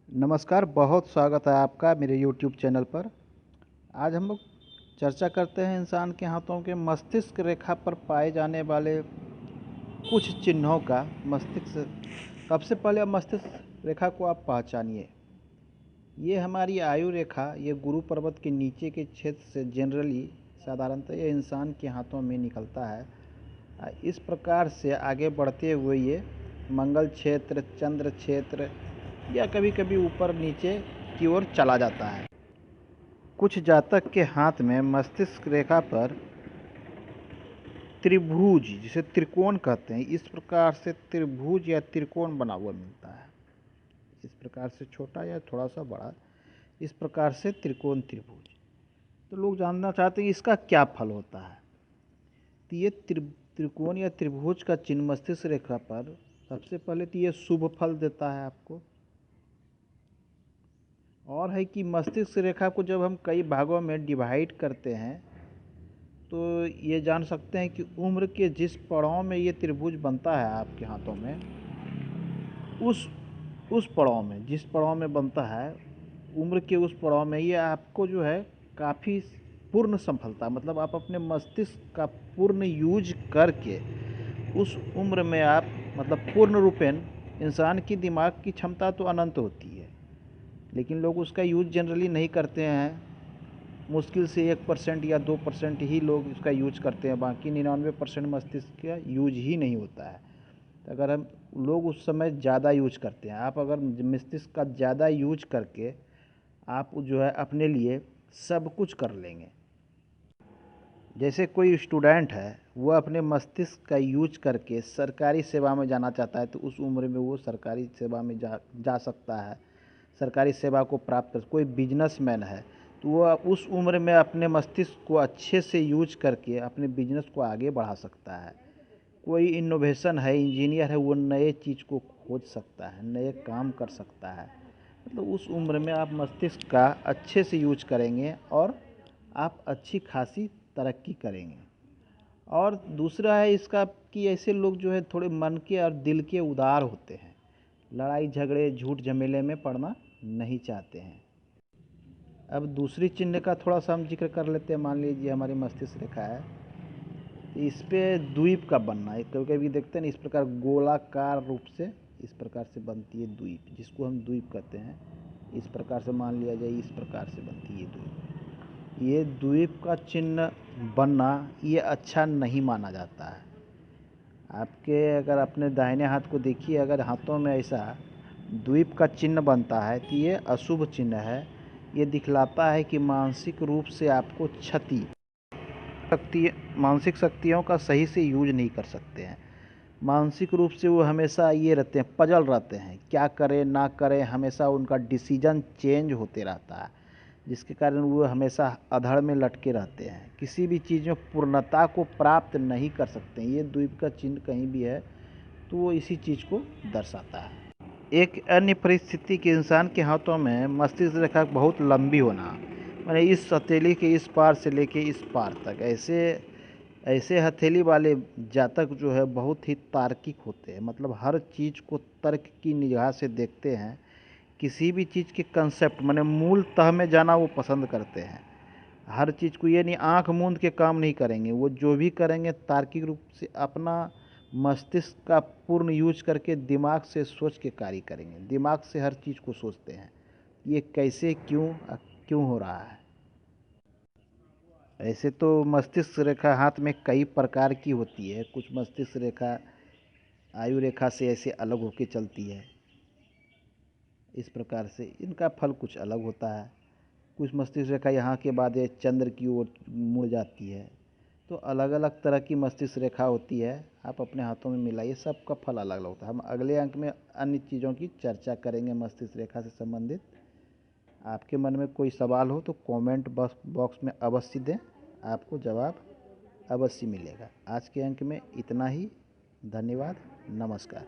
नमस्कार, बहुत स्वागत है आपका मेरे यूट्यूब चैनल पर। आज हम लोग चर्चा करते हैं इंसान के हाथों के मस्तिष्क रेखा पर पाए जाने वाले कुछ चिन्हों का। मस्तिष्क सबसे पहले मस्तिष्क रेखा को आप पहचानिए। ये हमारी आयु रेखा, ये गुरु पर्वत के नीचे के क्षेत्र से जनरली साधारणतः ये इंसान के हाथों में निकलता है। इस प्रकार से आगे बढ़ते हुए ये मंगल क्षेत्र, चंद्र क्षेत्र या कभी कभी ऊपर नीचे की ओर चला जाता है। कुछ जातक के हाथ में मस्तिष्क रेखा पर त्रिभुज, जिसे त्रिकोण कहते हैं, इस प्रकार से त्रिभुज या त्रिकोण बना हुआ मिलता है। इस प्रकार से छोटा या थोड़ा सा बड़ा, इस प्रकार से त्रिकोण त्रिभुज। तो लोग जानना चाहते हैं इसका क्या फल होता है। तो ये त्रिकोण या त्रिभुज का चिन्ह मस्तिष्क रेखा पर सबसे पहले तो ये शुभ फल देता है आपको। और है कि मस्तिष्क रेखा को जब हम कई भागों में डिवाइड करते हैं तो ये जान सकते हैं कि उम्र के जिस पड़ाव में ये त्रिभुज बनता है आपके हाथों में, उस पड़ाव में, जिस पड़ाव में बनता है, उम्र के उस पड़ाव में ये आपको जो है काफ़ी पूर्ण सफलता, मतलब आप अपने मस्तिष्क का पूर्ण यूज करके उस उम्र में आप, मतलब पूर्ण रूपेण, इंसान की दिमाग की क्षमता तो अनंत होती है लेकिन लोग उसका यूज जनरली नहीं करते हैं। मुश्किल से 1% या 2% ही लोग इसका यूज करते हैं, बाकी 99% मस्तिष्क का यूज ही नहीं होता है। तो अगर हम लोग उस समय ज़्यादा यूज करते हैं, आप अगर मस्तिष्क का ज़्यादा यूज करके आप जो है अपने लिए सब कुछ कर लेंगे। जैसे कोई स्टूडेंट है, वो अपने मस्तिष्क का यूज करके सरकारी सेवा में जाना चाहता है, तो उस उम्र में वो सरकारी सेवा में जा सकता है, सरकारी सेवा को प्राप्त कर। कोई बिजनेसमैन है तो वो उस उम्र में अपने मस्तिष्क को अच्छे से यूज करके अपने बिजनेस को आगे बढ़ा सकता है। कोई इनोवेशन है, इंजीनियर है, वो नए चीज़ को खोज सकता है, नए काम कर सकता है। मतलब उस उम्र में आप मस्तिष्क का अच्छे से यूज करेंगे और आप अच्छी खासी तरक्की करेंगे। और दूसरा है इसका कि ऐसे लोग जो है थोड़े मन के और दिल के उदार होते हैं, लड़ाई झगड़े झूठ झमेले में पड़ना नहीं चाहते हैं। अब दूसरी चिन्ह का थोड़ा सा हम जिक्र कर लेते हैं। मान लीजिए हमारी मस्तिष्क रेखा है, इस पे द्वीप का बनना है। कभी कभी देखते हैं ना, इस प्रकार गोलाकार रूप से इस प्रकार से बनती है द्वीप, जिसको हम द्वीप कहते हैं। इस प्रकार से मान लिया जाए, इस प्रकार से बनती है द्वीप। ये द्वीप का चिन्ह बनना ये अच्छा नहीं माना जाता है। आपके अगर अपने दाहिने हाथ को देखिए, अगर हाथों में ऐसा द्वीप का चिन्ह बनता है तो ये अशुभ चिन्ह है। ये दिखलाता है कि मानसिक रूप से आपको मानसिक शक्तियों का सही से यूज नहीं कर सकते हैं। मानसिक रूप से वो हमेशा ये रहते हैं, पजल रहते हैं, क्या करें ना करें, हमेशा उनका डिसीजन चेंज होते रहता है, जिसके कारण वो हमेशा अधड़ में लटके रहते हैं, किसी भी चीज़ में पूर्णता को प्राप्त नहीं कर सकते हैं। ये द्वीप का चिन्ह कहीं भी है तो वो इसी चीज़ को दर्शाता है। एक अन्य परिस्थिति के इंसान के हाथों में मस्तिष्क रेखा बहुत लंबी होना, माने इस हथेली के इस पार से लेके इस पार तक, ऐसे ऐसे हथेली वाले जातक जो है बहुत ही तार्किक होते हैं। मतलब हर चीज़ को तर्क की निगाह से देखते हैं। किसी भी चीज़ के कंसेप्ट, माने मूल तह में जाना वो पसंद करते हैं। हर चीज़ को ये नहीं आंख मूंद के काम नहीं करेंगे, वो जो भी करेंगे तार्किक रूप से अपना मस्तिष्क का पूर्ण यूज करके दिमाग से सोच के कार्य करेंगे। दिमाग से हर चीज़ को सोचते हैं, ये कैसे क्यों हो रहा है। ऐसे तो मस्तिष्क रेखा हाथ में कई प्रकार की होती है। कुछ मस्तिष्क रेखा आयु रेखा से ऐसे अलग होकर चलती है, इस प्रकार से इनका फल कुछ अलग होता है। कुछ मस्तिष्क रेखा यहाँ के बाद ये चंद्र की ओर मुड़ जाती है। तो अलग अलग तरह की मस्तिष्क रेखा होती है, आप अपने हाथों में मिलाइए, सबका फल अलग अलग होता है। हम अगले अंक में अन्य चीज़ों की चर्चा करेंगे मस्तिष्क रेखा से संबंधित। आपके मन में कोई सवाल हो तो कमेंट बॉक्स में अवश्य दें, आपको जवाब अवश्य मिलेगा। आज के अंक में इतना ही। धन्यवाद, नमस्कार।